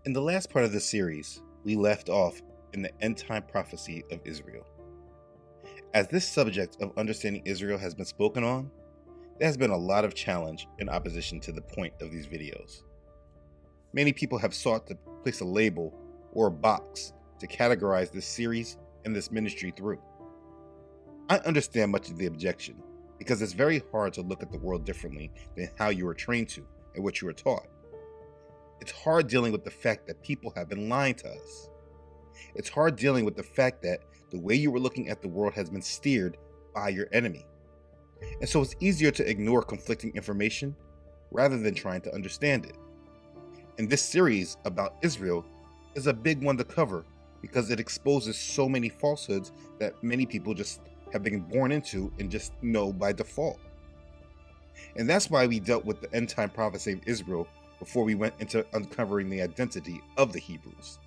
In the last part of the series, we left off in the end time prophecy of Israel. As this subject of understanding Israel has been spoken on, there has been a lot of challenge and opposition to the point of these videos. Many people have sought to place a label or a box to categorize this series and this ministry through. I understand much of the objection because it's very hard to look at the world differently than how you were trained to and what you were taught. It's hard dealing with the fact that people have been lying to us. It's hard dealing with the fact that the way you were looking at the world has been steered by your enemy. And so it's easier to ignore conflicting information rather than trying to understand it. And this series about Israel is a big one to cover because it exposes so many falsehoods that many people just have been born into and just know by default. And that's why we dealt with the end time prophecy of Israel before we went into uncovering the identity of the Hebrews.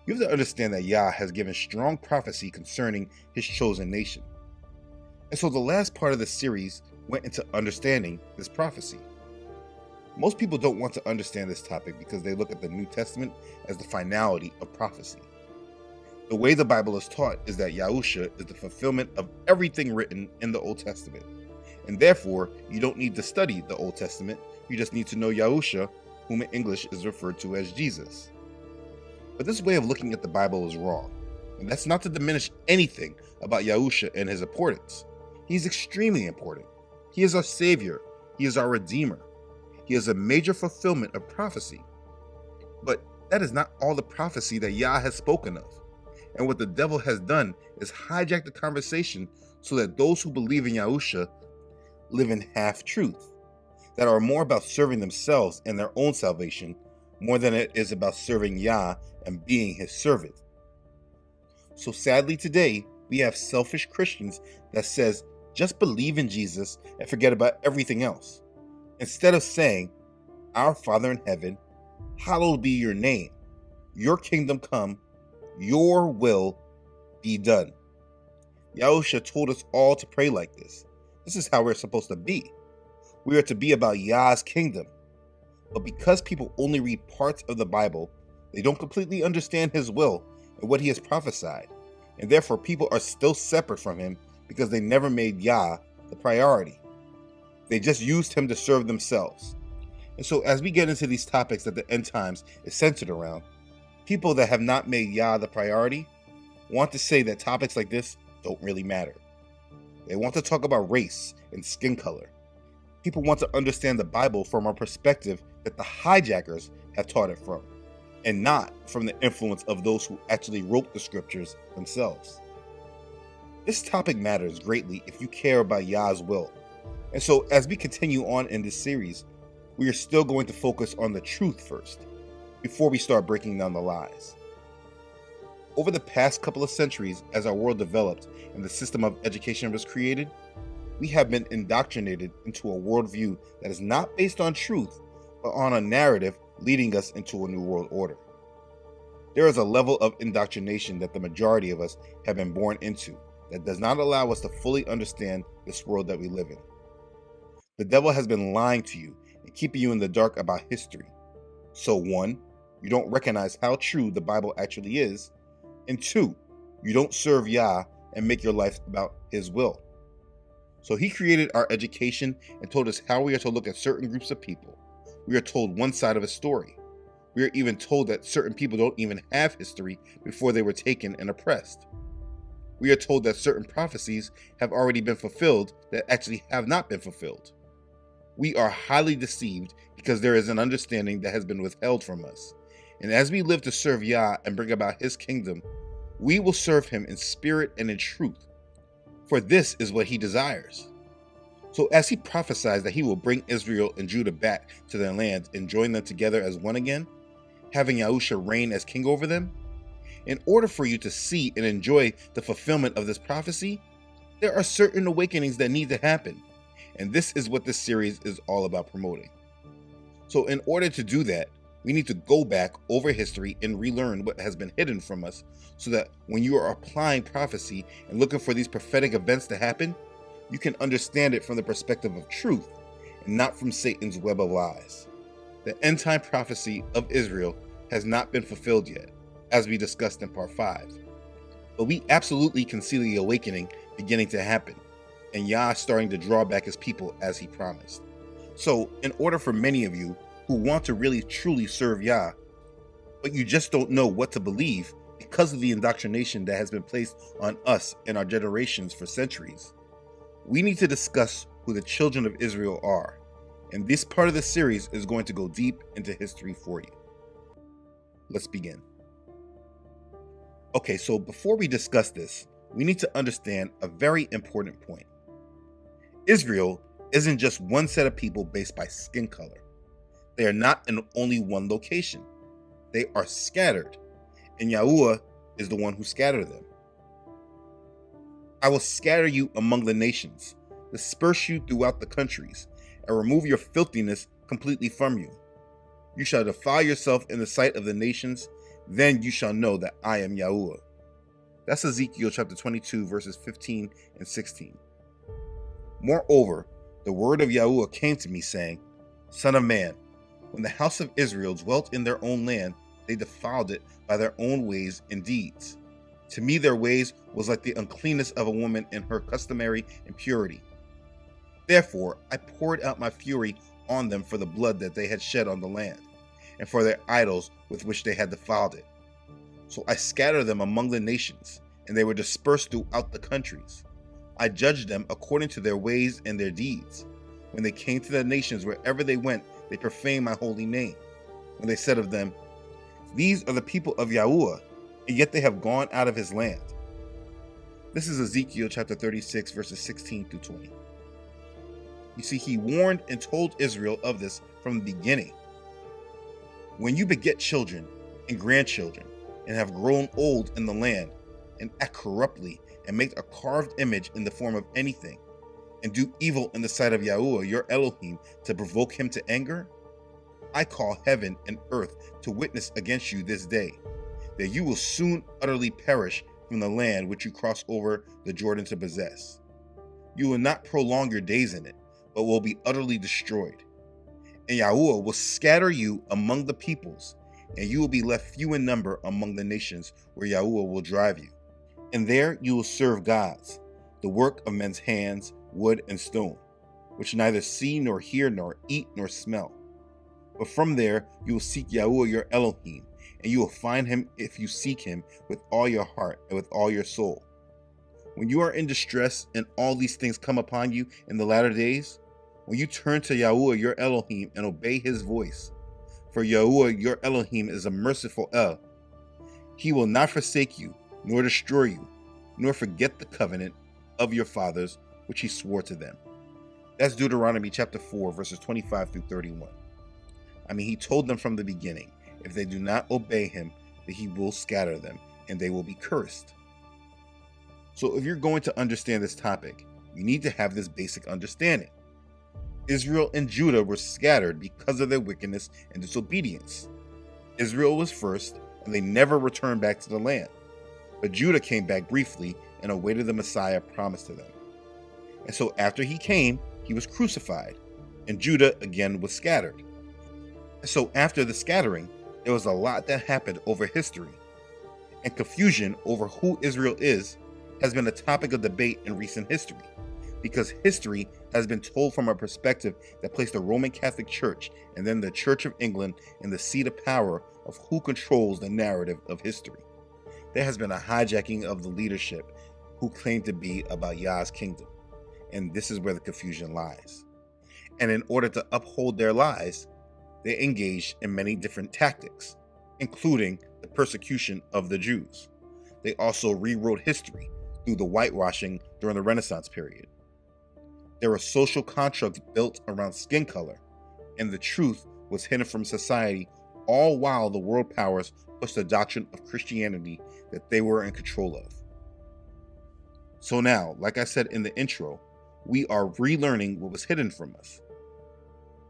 You have to understand that Yah has given strong prophecy concerning his chosen nation. And so the last part of the series went into understanding this prophecy. Most people don't want to understand this topic because they look at the New Testament as the finality of prophecy. The way the Bible is taught is that Yahusha is the fulfillment of everything written in the Old Testament. And therefore, you don't need to study the Old Testament, you just need to know Yahusha, whom in English is referred to as Jesus. But this way of looking at the Bible is wrong, and that's not to diminish anything about Yahusha and his importance. He's extremely important. He is our Savior. He is our Redeemer. He is a major fulfillment of prophecy. But that is not all the prophecy that Yah has spoken of. And what the devil has done is hijack the conversation so that those who believe in Yahusha live in half-truth, that are more about serving themselves and their own salvation more than it is about serving Yah and being his servant. So sadly today, we have selfish Christians that says, just believe in Jesus and forget about everything else. Instead of saying, our Father in heaven, hallowed be your name, your kingdom come, your will be done. Yahusha told us all to pray like this. This is how we're supposed to be. We are to be about Yah's kingdom. But because people only read parts of the Bible, they don't completely understand his will and what he has prophesied. And therefore people are still separate from him because they never made Yah the priority. They just used him to serve themselves. And so as we get into these topics that the end times is centered around, people that have not made Yah the priority want to say that topics like this don't really matter. They want to talk about race and skin color. People want to understand the Bible from a perspective that the hijackers have taught it from, and not from the influence of those who actually wrote the scriptures themselves. This topic matters greatly if you care about Yah's will. And so as we continue on in this series, we are still going to focus on the truth first, before we start breaking down the lies. Over the past couple of centuries, as our world developed and the system of education was created, we have been indoctrinated into a worldview that is not based on truth, but on a narrative leading us into a new world order. There is a level of indoctrination that the majority of us have been born into that does not allow us to fully understand this world that we live in. The devil has been lying to you and keeping you in the dark about history. So 1, you don't recognize how true the Bible actually is, and 2, you don't serve Yah and make your life about his will. So he created our education and told us how we are to look at certain groups of people. We are told one side of a story. We are even told that certain people don't even have history before they were taken and oppressed. We are told that certain prophecies have already been fulfilled that actually have not been fulfilled. We are highly deceived because there is an understanding that has been withheld from us. And as we live to serve Yah and bring about his kingdom, we will serve him in spirit and in truth. For this is what he desires. So as he prophesies that he will bring Israel and Judah back to their land and join them together as one again, having Yahusha reign as king over them, in order for you to see and enjoy the fulfillment of this prophecy, there are certain awakenings that need to happen. And this is what this series is all about promoting. So in order to do that, we need to go back over history and relearn what has been hidden from us so that when you are applying prophecy and looking for these prophetic events to happen, you can understand it from the perspective of truth and not from Satan's web of lies. The end time prophecy of Israel has not been fulfilled yet, as we discussed in part 5. But we absolutely can see the awakening beginning to happen, and Yah starting to draw back his people as he promised. So, in order for many of you who want to really truly serve Yah, but you just don't know what to believe because of the indoctrination that has been placed on us and our generations for centuries, we need to discuss who the children of Israel are. And this part of the series is going to go deep into history for you. Let's begin. Okay, so before we discuss this, we need to understand a very important point. Israel isn't just one set of people based by skin color. They are not in only one location. They are scattered, and Yahuah is the one who scattered them. I will scatter you among the nations, disperse you throughout the countries, and remove your filthiness completely from you. You shall defile yourself in the sight of the nations, then you shall know that I am Yahuah. That's Ezekiel chapter 22, verses 15 and 16. Moreover, the word of Yahuah came to me, saying, Son of man, when the house of Israel dwelt in their own land, they defiled it by their own ways and deeds. To me their ways was like the uncleanness of a woman in her customary impurity. Therefore I poured out my fury on them for the blood that they had shed on the land, and for their idols with which they had defiled it. So I scattered them among the nations, and they were dispersed throughout the countries. I judged them according to their ways and their deeds. When they came to the nations, wherever they went, they profaned my holy name. When they said of them, These are the people of Yahuah, and yet they have gone out of his land. This is Ezekiel chapter 36, verses 16 through 20. You see, he warned and told Israel of this from the beginning. When you beget children and grandchildren, and have grown old in the land, and act corruptly, and make a carved image in the form of anything, and do evil in the sight of Yahuah your Elohim to provoke him to anger, I call heaven and earth to witness against you this day, that you will soon utterly perish from the land which you cross over the Jordan to possess. You will not prolong your days in it, but will be utterly destroyed. And Yahuah will scatter you among the peoples, and you will be left few in number among the nations where Yahuah will drive you. And there you will serve gods, the work of men's hands, wood and stone, which neither see nor hear nor eat nor smell. But from there you will seek Yahuah your Elohim, and you will find him if you seek him with all your heart and with all your soul. When you are in distress and all these things come upon you in the latter days, when you turn to Yahuah your Elohim and obey his voice, for Yahuah your Elohim is a merciful El. He will not forsake you, nor destroy you, nor forget the covenant of your fathers, which he swore to them. That's Deuteronomy chapter 4, verses 25 through 31. I mean, he told them from the beginning, if they do not obey him, that he will scatter them, and they will be cursed. So if you're going to understand this topic, you need to have this basic understanding. Israel and Judah were scattered because of their wickedness and disobedience. Israel was first, and they never returned back to the land. But Judah came back briefly and awaited the Messiah promised to them. And so after he came, he was crucified, and Judah again was scattered. And so after the scattering, there was a lot that happened over history. And confusion over who Israel is has been a topic of debate in recent history, because history has been told from a perspective that placed the Roman Catholic Church and then the Church of England in the seat of power of who controls the narrative of history. There has been a hijacking of the leadership who claim to be about Yah's kingdom, and this is where the confusion lies. And in order to uphold their lies, they engaged in many different tactics, including the persecution of the Jews. They also rewrote history through the whitewashing during the Renaissance period. There were social constructs built around skin color, and the truth was hidden from society, all while the world powers pushed the doctrine of Christianity that they were in control of. So now, like I said in the intro, we are relearning what was hidden from us.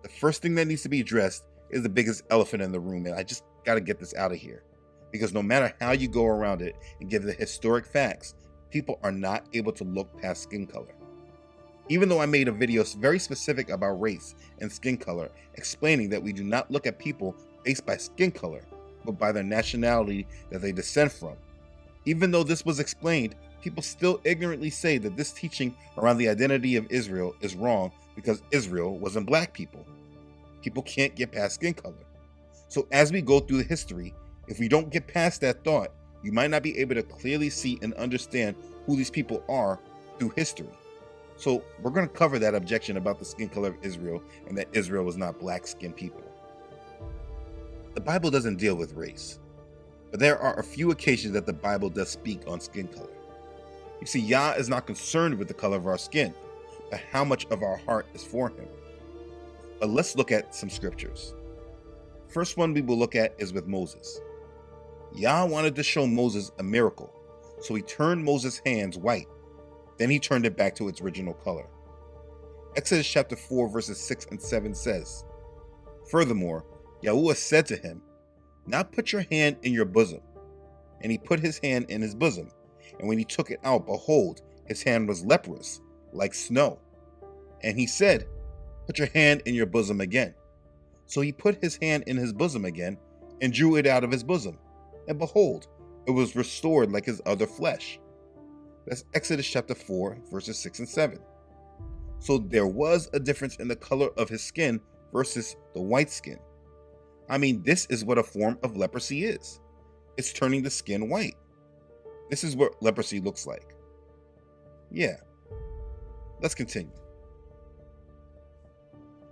The first thing that needs to be addressed is the biggest elephant in the room, and I just got to get this out of here. Because no matter how you go around it and give the historic facts, people are not able to look past skin color. Even though I made a video very specific about race and skin color, explaining that we do not look at people based by skin color, but by their nationality that they descend from. Even though this was explained, people still ignorantly say that this teaching around the identity of Israel is wrong because Israel wasn't black people. People can't get past skin color. So as we go through the history, if we don't get past that thought, you might not be able to clearly see and understand who these people are through history. So we're going to cover that objection about the skin color of Israel and that Israel was not black-skinned people. The Bible doesn't deal with race, but there are a few occasions that the Bible does speak on skin color. You see, Yah is not concerned with the color of our skin, but how much of our heart is for him. But let's look at some scriptures. First one we will look at is with Moses. Yah wanted to show Moses a miracle, so he turned Moses' hands white. Then he turned it back to its original color. Exodus chapter 4 verses 6 and 7 says, "Furthermore, Yahuah said to him, 'Now put your hand in your bosom.' And he put his hand in his bosom. And when he took it out, behold, his hand was leprous, like snow. And he said, 'Put your hand in your bosom again.' So he put his hand in his bosom again, and drew it out of his bosom. And behold, it was restored like his other flesh." That's Exodus chapter 4, verses 6 and 7. So there was a difference in the color of his skin versus the white skin. I mean, this is what a form of leprosy is. It's turning the skin white. This is what leprosy looks like. Yeah. Let's continue.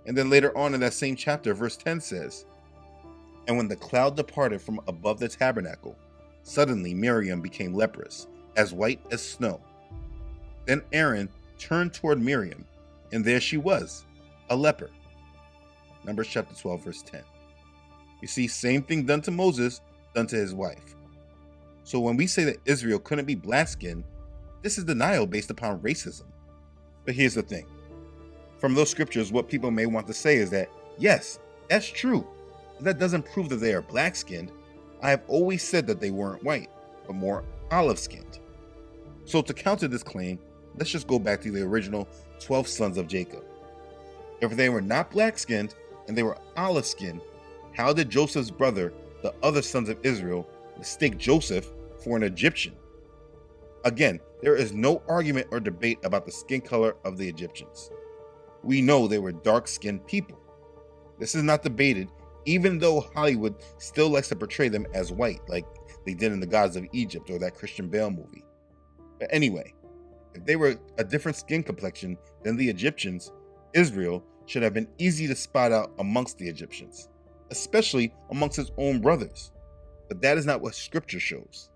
And then later on in that same chapter, verse 10 says, "And when the cloud departed from above the tabernacle, suddenly Miriam became leprous, as white as snow. Then Aaron turned toward Miriam, and there she was, a leper." Numbers chapter 12, verse 10. You see, same thing done to Moses, done to his wife. So when we say that Israel couldn't be black-skinned, this is denial based upon racism. But here's the thing. From those scriptures, what people may want to say is that, yes, that's true, but that doesn't prove that they are black-skinned. I have always said that they weren't white, but more olive-skinned. So to counter this claim, let's just go back to the original 12 sons of Jacob. If they were not black-skinned and they were olive-skinned, how did Joseph's brother, the other sons of Israel, mistake Joseph for an Egyptian? Again, there is no argument or debate about the skin color of the Egyptians. We know they were dark-skinned people. This is not debated, even though Hollywood still likes to portray them as white, like they did in The Gods of Egypt or that Christian Bale movie. But anyway, if they were a different skin complexion than the Egyptians, Israel should have been easy to spot out amongst the Egyptians, especially amongst his own brothers. But that is not what scripture shows.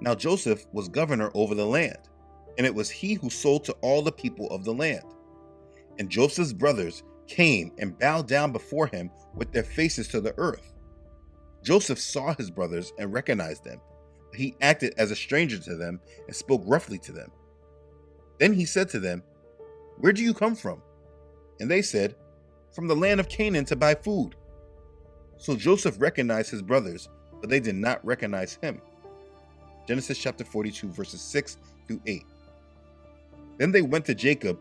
Now Joseph was governor over the land, and it was he who sold to all the people of the land. And Joseph's brothers came and bowed down before him with their faces to the earth. Joseph saw his brothers and recognized them, but he acted as a stranger to them and spoke roughly to them. Then he said to them, "Where do you come from?" And they said, "From the land of Canaan to buy food." So Joseph recognized his brothers, but they did not recognize him. Genesis chapter 42, verses 6 through 8. Then they went to Jacob,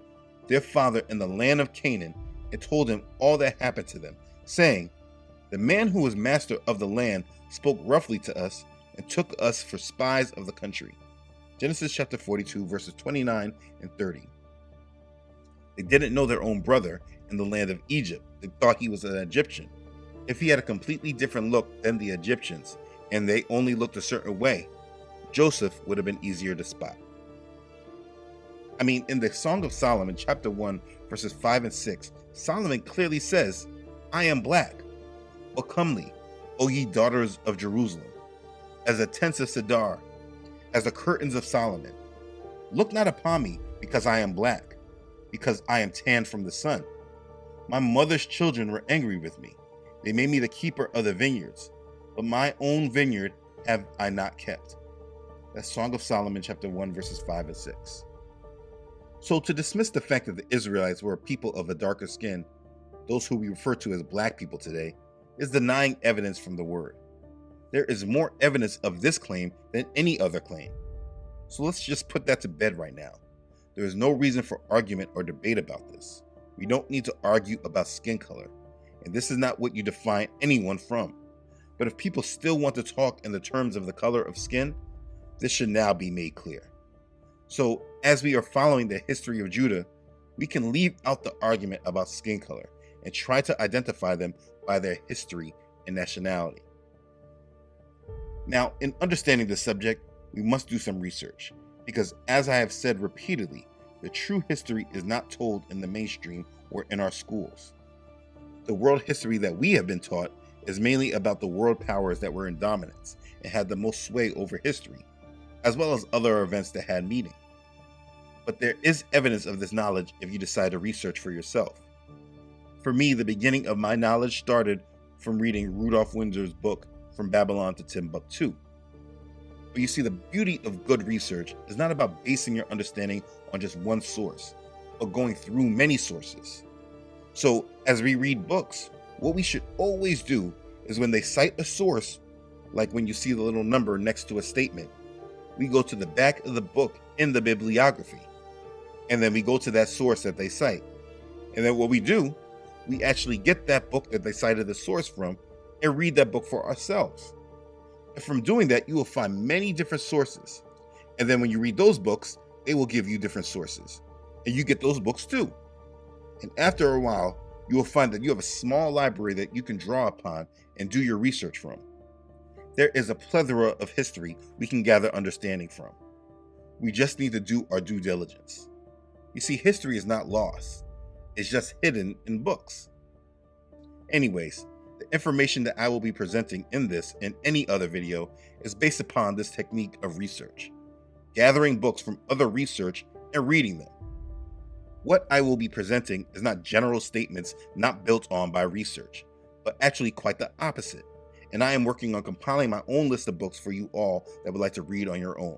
their father, in the land of Canaan, and told him all that happened to them, saying, "The man who was master of the land spoke roughly to us and took us for spies of the country." Genesis chapter 42, verses 29 and 30. They didn't know their own brother in the land of Egypt. They thought he was an Egyptian. If he had a completely different look than the Egyptians, and they only looked a certain way, Joseph would have been easier to spot. I mean, in the Song of Solomon, chapter 1, verses 5 and 6, Solomon clearly says, "I am black, but comely, O ye daughters of Jerusalem, as the tents of Sidar, as the curtains of Solomon. Look not upon me, because I am black, because I am tanned from the sun. My mother's children were angry with me. They made me the keeper of the vineyards, but my own vineyard have I not kept." That's Song of Solomon, chapter 1, verses 5 and 6. So to dismiss the fact that the Israelites were a people of a darker skin, those who we refer to as black people today, is denying evidence from the word. There is more evidence of this claim than any other claim. So let's just put that to bed right now. There is no reason for argument or debate about this. We don't need to argue about skin color, and this is not what you define anyone from. But if people still want to talk in the terms of the color of skin, this should now be made clear. So, as we are following the history of Judah, we can leave out the argument about skin color and try to identify them by their history and nationality. Now, in understanding the subject, we must do some research, because as I have said repeatedly, the true history is not told in the mainstream or in our schools. The world history that we have been taught is mainly about the world powers that were in dominance and had the most sway over history, as well as other events that had meaning. But there is evidence of this knowledge if you decide to research for yourself. For me, the beginning of my knowledge started from reading Rudolph Windsor's book, From Babylon to Timbuktu. But you see, the beauty of good research is not about basing your understanding on just one source, but going through many sources. So, as we read books, what we should always do is when they cite a source, like when you see the little number next to a statement, we go to the back of the book in the bibliography, and then we go to that source that they cite. And then what we do, we actually get that book that they cited the source from and read that book for ourselves. And from doing that, you will find many different sources. And then when you read those books, they will give you different sources. And you get those books too. And after a while, you will find that you have a small library that you can draw upon and do your research from. There is a plethora of history we can gather understanding from. We just need to do our due diligence. You see, history is not lost. It's just hidden in books. Anyways, the information that I will be presenting in this and any other video is based upon this technique of research, gathering books from other research and reading them. What I will be presenting is not general statements not built on by research, but actually quite the opposite. And I am working on compiling my own list of books for you all that would like to read on your own.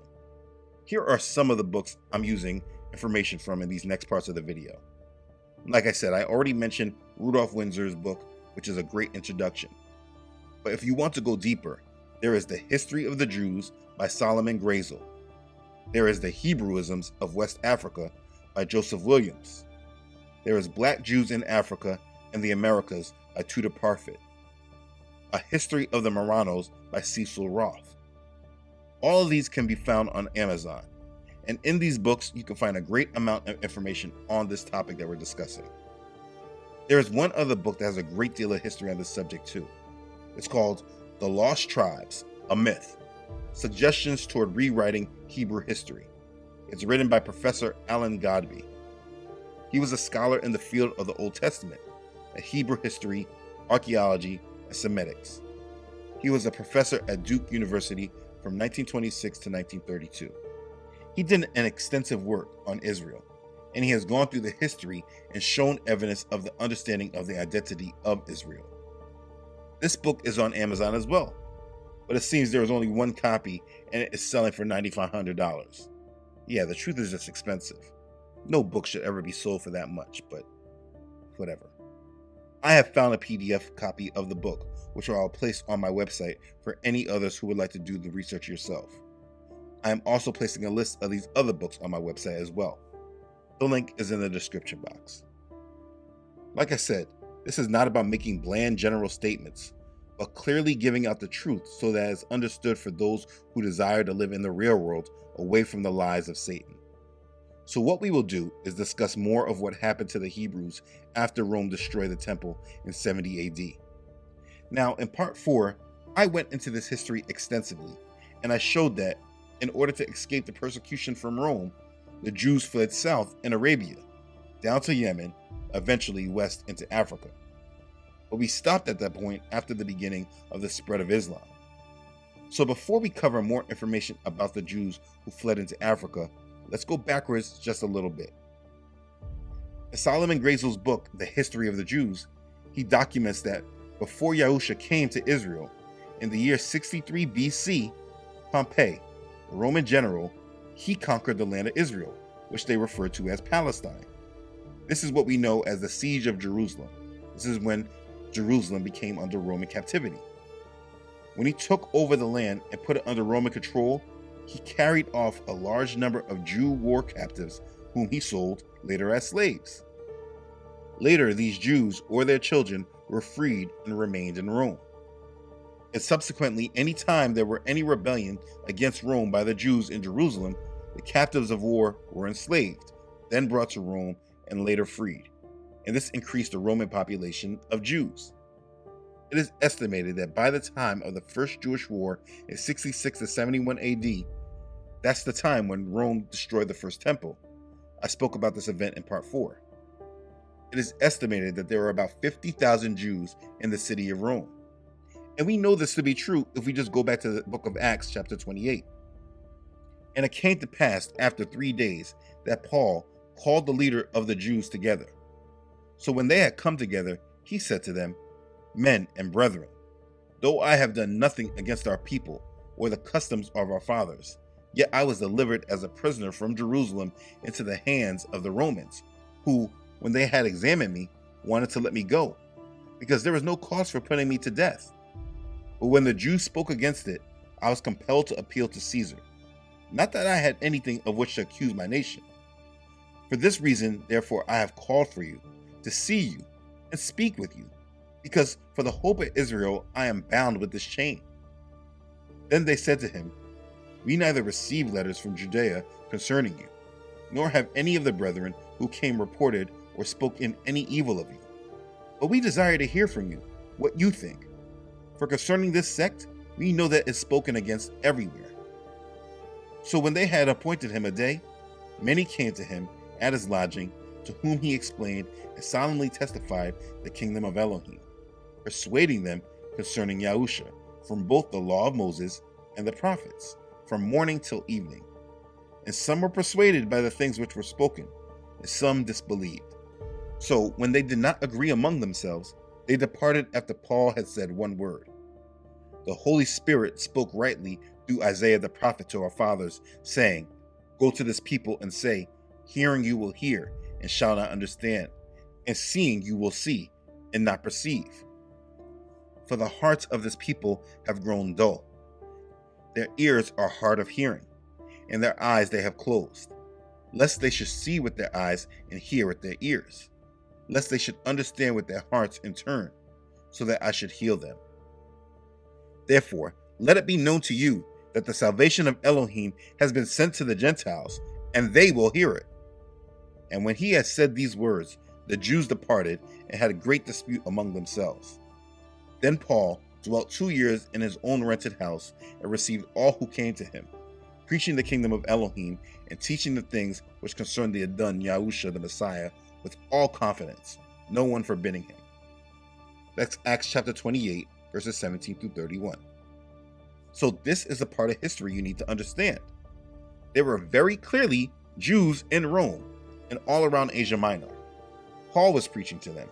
Here are some of the books I'm using information from in these next parts of the video. Like I said, I already mentioned Rudolph Windsor's book, which is a great introduction. But if you want to go deeper, there is The History of the Jews by Solomon Grazel. There is The Hebrewisms of West Africa by Joseph Williams. There is Black Jews in Africa and the Americas by Tudor Parfit. A History of the Marranos by Cecil Roth. All of these can be found on Amazon. And in these books, you can find a great amount of information on this topic that we're discussing. There is one other book that has a great deal of history on this subject too. It's called The Lost Tribes, a Myth, Suggestions Toward Rewriting Hebrew History. It's written by Professor Alan Godbey. He was a scholar in the field of the Old Testament, Hebrew history, archaeology, and Semitics. He was a professor at Duke University from 1926 to 1932. He did an extensive work on Israel, and he has gone through the history and shown evidence of the understanding of the identity of Israel. This book is on Amazon as well, but it seems there is only one copy and it is selling for $9,500. Yeah, the truth is just expensive. No book should ever be sold for that much, but whatever. I have found a PDF copy of the book, which I'll place on my website for any others who would like to do the research yourself. I am also placing a list of these other books on my website as well. The link is in the description box. Like I said, this is not about making bland general statements, but clearly giving out the truth so that it's understood for those who desire to live in the real world away from the lies of Satan. So what we will do is discuss more of what happened to the Hebrews after Rome destroyed the temple in 70 AD. Now, in part 4, I went into this history extensively, and I showed that in order to escape the persecution from Rome, the Jews fled south in Arabia, down to Yemen, eventually west into Africa. But we stopped at that point after the beginning of the spread of Islam. So before we cover more information about the Jews who fled into Africa, let's go backwards just a little bit. In Solomon Grazel's book, The History of the Jews, he documents that before Yahusha came to Israel, in the year 63 BC, Pompey, the Roman general, he conquered the land of Israel, which they refer to as Palestine. This is what we know as the Siege of Jerusalem. This is when Jerusalem became under Roman captivity. When he took over the land and put it under Roman control, he carried off a large number of Jew war captives whom he sold later as slaves. Later, these Jews or their children were freed and remained in Rome. And subsequently, any time there were any rebellion against Rome by the Jews in Jerusalem, the captives of war were enslaved, then brought to Rome and later freed. And this increased the Roman population of Jews. It is estimated that by the time of the First Jewish War in 66 to 71 AD, that's the time when Rome destroyed the first temple. I spoke about this event in part 4. It is estimated that there were about 50,000 Jews in the city of Rome. And we know this to be true if we just go back to the book of Acts chapter 28. And it came to pass after 3 days that Paul called the leader of the Jews together. So when they had come together, he said to them, "Men and brethren, though I have done nothing against our people or the customs of our fathers, yet I was delivered as a prisoner from Jerusalem into the hands of the Romans, who, when they had examined me, wanted to let me go, because there was no cause for putting me to death. But when the Jews spoke against it, I was compelled to appeal to Caesar. Not that I had anything of which to accuse my nation. For this reason, therefore, I have called for you, to see you and speak with you, because for the hope of Israel I am bound with this chain." Then they said to him, "We neither received letters from Judea concerning you, nor have any of the brethren who came reported or spoke in any evil of you. But we desire to hear from you what you think. For concerning this sect, we know that it's spoken against everywhere." So when they had appointed him a day, many came to him at his lodging, to whom he explained and solemnly testified the kingdom of Elohim, persuading them concerning Yahusha from both the law of Moses and the prophets, from morning till evening. And some were persuaded by the things which were spoken, and some disbelieved. So when they did not agree among themselves, they departed after Paul had said one word. The Holy Spirit spoke rightly through Isaiah the prophet to our fathers, saying, "Go to this people and say, hearing you will hear and shall not understand, and seeing you will see and not perceive. For the hearts of this people have grown dull. Their ears are hard of hearing, and their eyes they have closed, lest they should see with their eyes and hear with their ears, lest they should understand with their hearts and turn, so that I should heal them. Therefore, let it be known to you that the salvation of Elohim has been sent to the Gentiles, and they will hear it." And when he had said these words, the Jews departed and had a great dispute among themselves. Then Paul dwelt 2 years in his own rented house and received all who came to him, preaching the kingdom of Elohim and teaching the things which concerned the Adon Yahusha the Messiah with all confidence, no one forbidding him. That's Acts chapter 28, verses 17 through 31. So this is a part of history you need to understand. There were very clearly Jews in Rome and all around Asia Minor. Paul was preaching to them.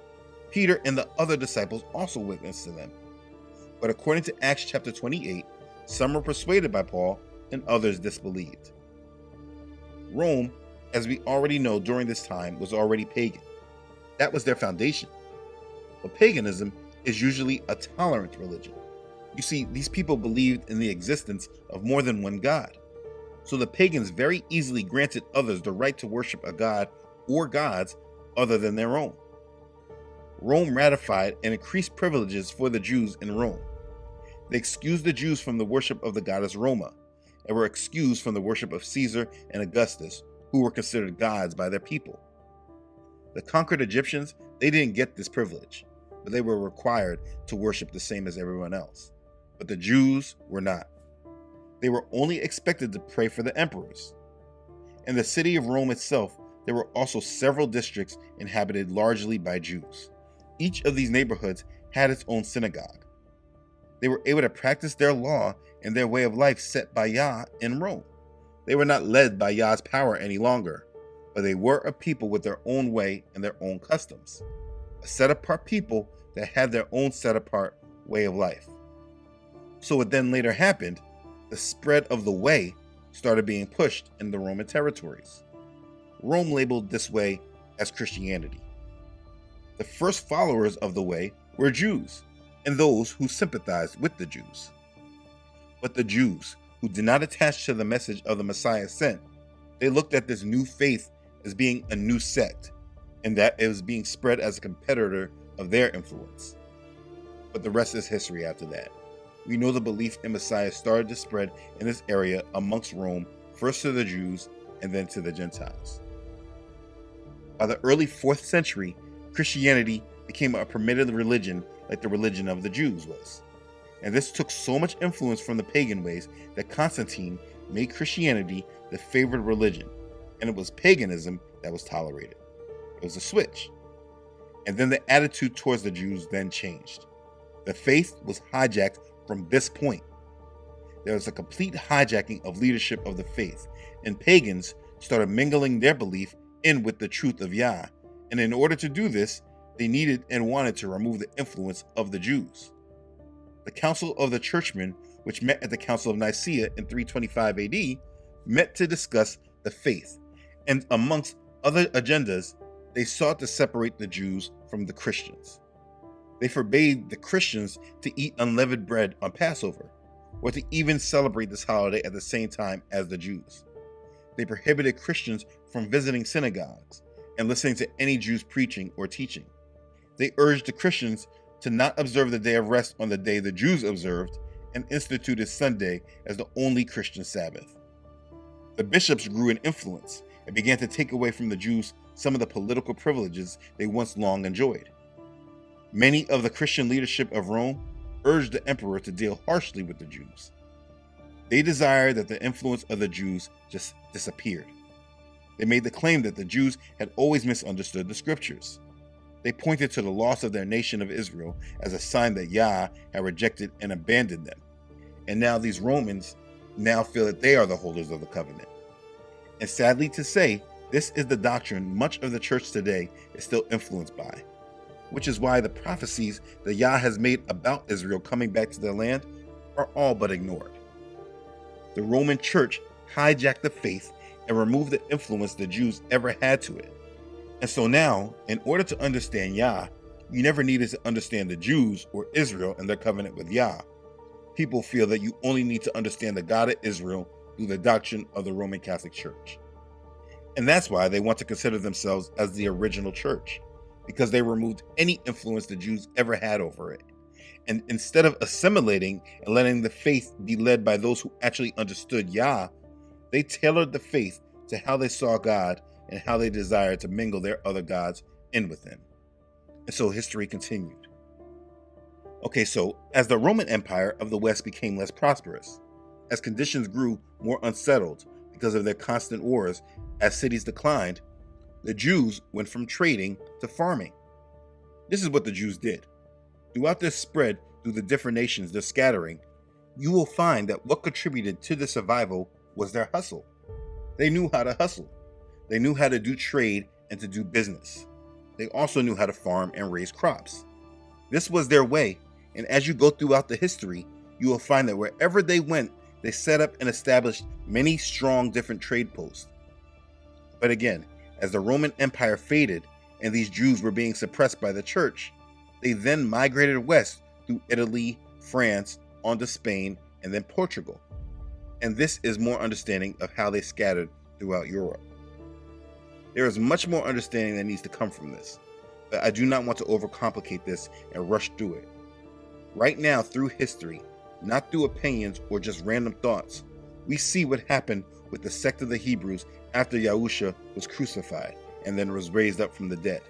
Peter and the other disciples also witnessed to them. But according to Acts chapter 28, some were persuaded by Paul and others disbelieved. Rome, as we already know during this time, was already pagan. That was their foundation. But paganism is usually a tolerant religion. You see, these people believed in the existence of more than one God. So the pagans very easily granted others the right to worship a god or gods other than their own. Rome ratified and increased privileges for the Jews in Rome. They excused the Jews from the worship of the goddess Roma, and were excused from the worship of Caesar and Augustus, who were considered gods by their people. The conquered Egyptians, they didn't get this privilege, but they were required to worship the same as everyone else. But the Jews were not. They were only expected to pray for the emperors. In the city of Rome itself, there were also several districts inhabited largely by Jews. Each of these neighborhoods had its own synagogue. They were able to practice their law and their way of life set by Yah in Rome. They were not led by Yah's power any longer, but they were a people with their own way and their own customs. A set-apart people that had their own set-apart way of life. So what then later happened, the spread of the way started being pushed in the Roman territories. Rome labeled this way as Christianity. The first followers of the way were Jews, and those who sympathized with the Jews. But the Jews, who did not attach to the message of the Messiah sent, they looked at this new faith as being a new sect, and that it was being spread as a competitor of their influence. But the rest is history after that. we know the belief in Messiah started to spread in this area amongst Rome, first to the Jews and then to the Gentiles. By the early 4th century, Christianity became a permitted religion like the religion of the Jews was. And this took so much influence from the pagan ways that Constantine made Christianity the favored religion, and it was paganism that was tolerated. It was a switch. And then the attitude towards the Jews then changed. The faith was hijacked from this point. There was a complete hijacking of leadership of the faith, and pagans started mingling their belief in with the truth of Yah, and in order to do this, they needed and wanted to remove the influence of the Jews. The Council of the Churchmen, which met at the Council of Nicaea in 325 AD, met to discuss the faith, and amongst other agendas, they sought to separate the Jews from the Christians. They forbade the Christians to eat unleavened bread on Passover, or to even celebrate this holiday at the same time as the Jews. They prohibited Christians from visiting synagogues and listening to any Jews preaching or teaching. They urged the Christians to not observe the day of rest on the day the Jews observed, and instituted Sunday as the only Christian Sabbath. The bishops grew in influence and began to take away from the Jews some of the political privileges they once long enjoyed. Many of the Christian leadership of Rome urged the emperor to deal harshly with the Jews. They desired that the influence of the Jews just disappeared. They made the claim that the Jews had always misunderstood the scriptures. They pointed to the loss of their nation of Israel as a sign that Yah had rejected and abandoned them. And now these Romans now feel that they are the holders of the covenant. And sadly to say, this is the doctrine much of the church today is still influenced by, which is why the prophecies that Yah has made about Israel coming back to their land are all but ignored. The Roman church hijacked the faith and removed the influence the Jews ever had to it. And so now, in order to understand Yah, you never needed to understand the Jews or Israel and their covenant with Yah. People feel that you only need to understand the God of Israel through the doctrine of the Roman Catholic Church. And that's why they want to consider themselves as the original church, because they removed any influence the Jews ever had over it. And instead of assimilating and letting the faith be led by those who actually understood Yah, they tailored the faith to how they saw God and how they desired to mingle their other gods in with him. And so history continued. Okay, so as the Roman Empire of the West became less prosperous, as conditions grew more unsettled because of their constant wars, as cities declined, the Jews went from trading to farming. This is what the Jews did. Throughout their spread through the different nations, their scattering, you will find that what contributed to their survival was their hustle. They knew how to hustle. They knew how to do trade and to do business. They also knew how to farm and raise crops. This was their way, and as you go throughout the history, you will find that wherever they went, they set up and established many strong different trade posts. But again, as the Roman Empire faded and these Jews were being suppressed by the church, they then migrated west through Italy, France, on to Spain, and then Portugal. And this is more understanding of how they scattered throughout Europe. There is much more understanding that needs to come from this, but I do not want to overcomplicate this and rush through it. Right now, through history, not through opinions or just random thoughts, we see what happened with the sect of the Hebrews after Yahusha was crucified and then was raised up from the dead.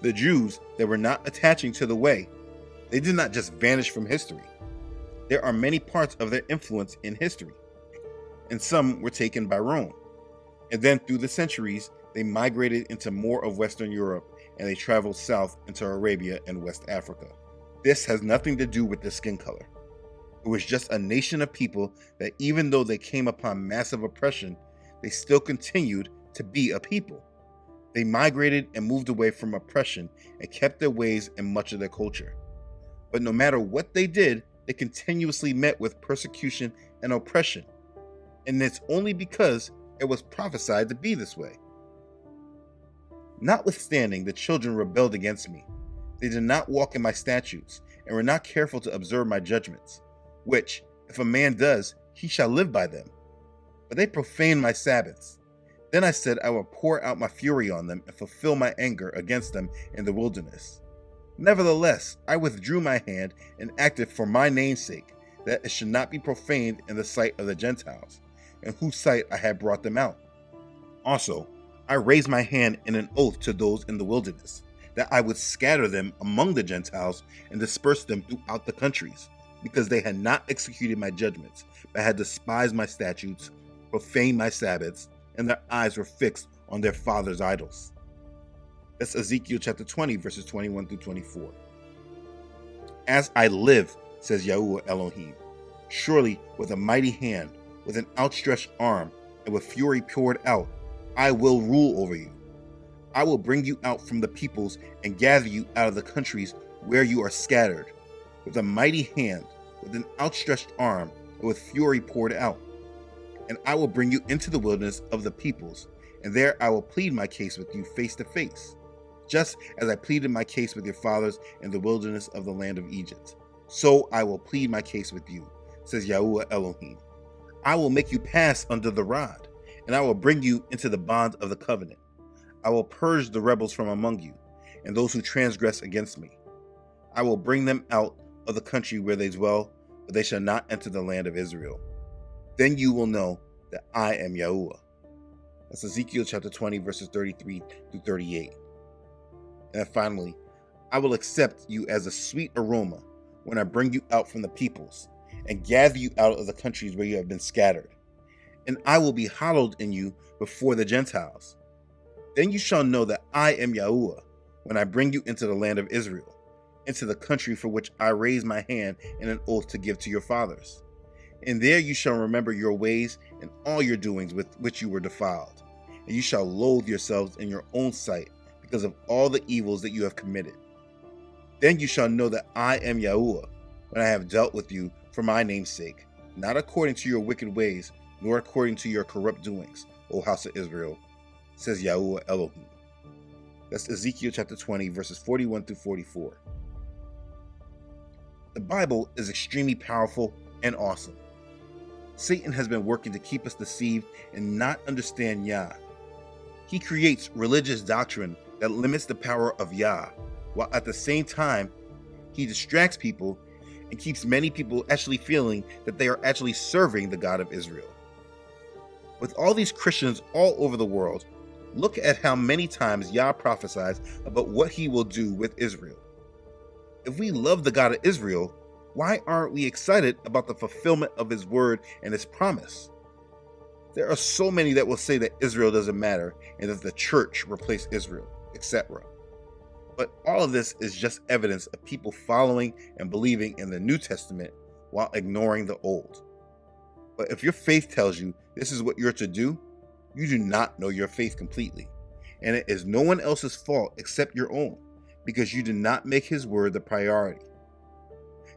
The Jews that were not attaching to the way, they did not just vanish from history. There are many parts of their influence in history, and some were taken by Rome. And then through the centuries, they migrated into more of Western Europe and they traveled south into Arabia and West Africa. This has nothing to do with their skin color. It was just a nation of people that even though they came upon massive oppression, they still continued to be a people. They migrated and moved away from oppression and kept their ways and much of their culture. But no matter what they did, they continuously met with persecution and oppression. And it's only because it was prophesied to be this way. Notwithstanding, the children rebelled against me. They did not walk in my statutes and were not careful to observe my judgments, which, if a man does, he shall live by them. But they profaned my Sabbaths. Then I said I will pour out my fury on them and fulfill my anger against them in the wilderness. Nevertheless, I withdrew my hand and acted for my name's sake, that it should not be profaned in the sight of the Gentiles, in whose sight I had brought them out. Also, I raised my hand in an oath to those in the wilderness, that I would scatter them among the Gentiles and disperse them throughout the countries, because they had not executed my judgments, but had despised my statutes, profaned my Sabbaths, and their eyes were fixed on their fathers' idols. That's Ezekiel chapter 20, verses 21 through 24. As I live, says Yahuah Elohim, surely with a mighty hand, with an outstretched arm, and with fury poured out, I will rule over you. I will bring you out from the peoples and gather you out of the countries where you are scattered, with a mighty hand, with an outstretched arm, and with fury poured out. And I will bring you into the wilderness of the peoples, and there I will plead my case with you face to face, just as I pleaded my case with your fathers in the wilderness of the land of Egypt. So I will plead my case with you, says Yahuah Elohim. I will make you pass under the rod, and I will bring you into the bond of the covenant. I will purge the rebels from among you, and those who transgress against me. I will bring them out of the country where they dwell, but they shall not enter the land of Israel. Then you will know that I am Yahuah. That's Ezekiel chapter 20, verses 33 through 38. And finally, I will accept you as a sweet aroma when I bring you out from the peoples and gather you out of the countries where you have been scattered. And I will be hallowed in you before the Gentiles. Then you shall know that I am Yahuah when I bring you into the land of Israel, into the country for which I raise my hand in an oath to give to your fathers. And there you shall remember your ways and all your doings with which you were defiled. And you shall loathe yourselves in your own sight because of all the evils that you have committed. Then you shall know that I am Yahuah when I have dealt with you for my name's sake, not according to your wicked ways, nor according to your corrupt doings, O house of Israel, says Yahuah Elohim. That's Ezekiel chapter 20, verses 41 through 44. The Bible is extremely powerful and awesome. Satan has been working to keep us deceived and not understand Yah. He creates religious doctrine that limits the power of Yah, while at the same time, he distracts people and keeps many people actually feeling that they are actually serving the God of Israel. With all these Christians all over the world, look at how many times Yah prophesies about what he will do with Israel. If we love the God of Israel, why aren't we excited about the fulfillment of his word and his promise? There are so many that will say that Israel doesn't matter and that the church replaced Israel, etc. But all of this is just evidence of people following and believing in the New Testament while ignoring the Old. But if your faith tells you this is what you're to do, you do not know your faith completely. And it is no one else's fault except your own, because you do not make his word the priority.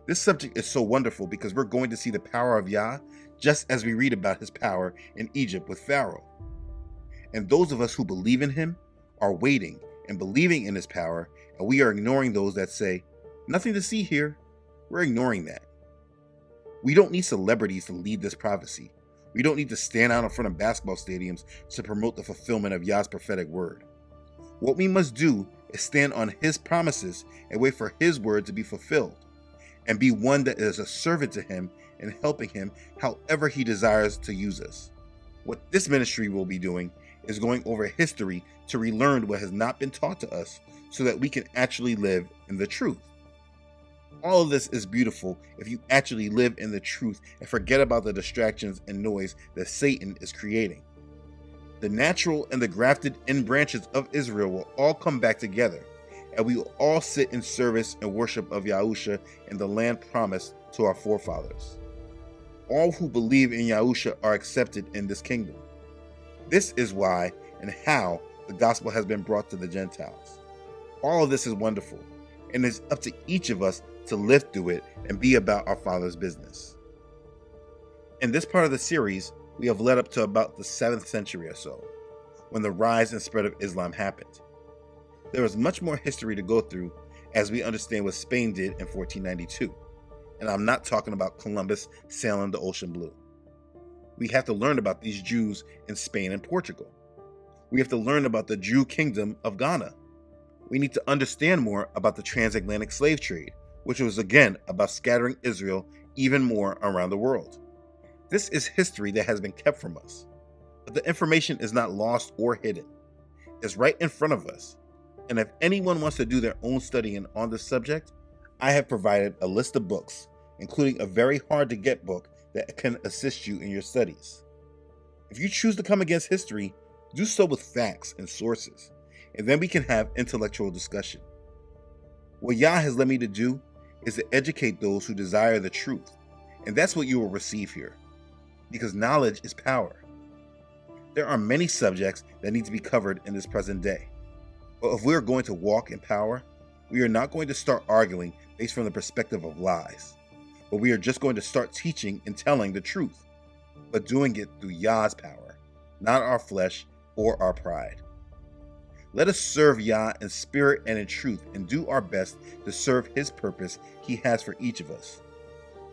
This subject is so wonderful because we're going to see the power of Yah just as we read about his power in Egypt with Pharaoh. And those of us who believe in him are waiting and believing in his power, and we are ignoring those that say, nothing to see here. We're ignoring that. We don't need celebrities to lead this prophecy. We don't need to stand out in front of basketball stadiums to promote the fulfillment of Yah's prophetic word. What we must do is stand on his promises and wait for his word to be fulfilled, and be one that is a servant to him and helping him however he desires to use us. What this ministry will be doing is going over history to relearn what has not been taught to us so that we can actually live in the truth. All of this is beautiful if you actually live in the truth and forget about the distractions and noise that Satan is creating. The natural and the grafted in branches of Israel will all come back together, and we will all sit in service and worship of Yahusha in the land promised to our forefathers. All who believe in Yahusha are accepted in this kingdom. This is why and how the gospel has been brought to the Gentiles. All of this is wonderful, and it's up to each of us to live through it and be about our Father's business. In this part of the series, we have led up to about the 7th century or so, when the rise and spread of Islam happened. There is much more history to go through as we understand what Spain did in 1492. And I'm not talking about Columbus sailing the ocean blue. We have to learn about these Jews in Spain and Portugal. We have to learn about the Jew kingdom of Ghana. We need to understand more about the transatlantic slave trade, which was again about scattering Israel even more around the world. This is history that has been kept from us, but the information is not lost or hidden. It's right in front of us. And if anyone wants to do their own studying on this subject, I have provided a list of books, including a very hard to get book that can assist you in your studies. If you choose to come against history, do so with facts and sources, and then we can have intellectual discussion. What Yah has led me to do is to educate those who desire the truth, and that's what you will receive here, because knowledge is power. There are many subjects that need to be covered in this present day, but if we are going to walk in power, we are not going to start arguing based from the perspective of lies, but we are just going to start teaching and telling the truth, but doing it through Yah's power, not our flesh or our pride. Let us serve Yah in spirit and in truth and do our best to serve His purpose He has for each of us.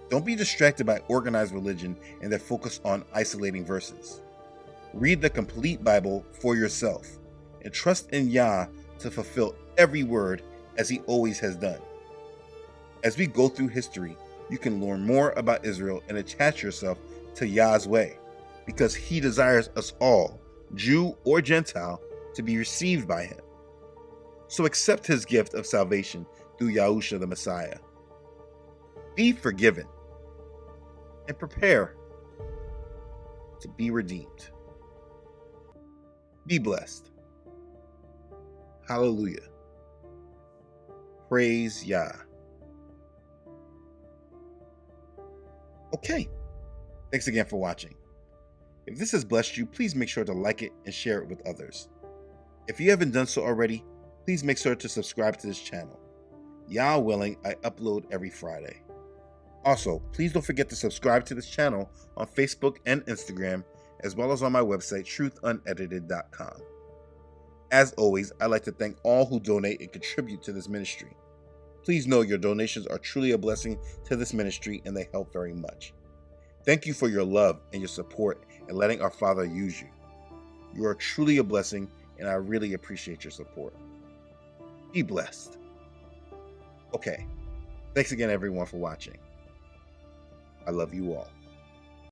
Don't be distracted by organized religion and their focus on isolating verses. Read the complete Bible for yourself and trust in Yah to fulfill every word as He always has done. As we go through history, you can learn more about Israel and attach yourself to Yah's way, because He desires us all, Jew or Gentile, to be received by Him. So accept His gift of salvation through Yahusha the Messiah. Be forgiven and prepare to be redeemed. Be blessed. Hallelujah. Praise Yah. Okay, thanks again for watching. If this has blessed you, please make sure to like it and share it with others. If you haven't done so already, please make sure to subscribe to this channel. Yah willing, I upload every Friday. Also, please don't forget to subscribe to this channel on Facebook and Instagram, as well as on my website, truthunedited.com. As always, I'd like to thank all who donate and contribute to this ministry. Please know your donations are truly a blessing to this ministry and they help very much. Thank you for your love and your support and letting our Father use you. You are truly a blessing and I really appreciate your support. Be blessed. Okay, thanks again everyone for watching. I love you all.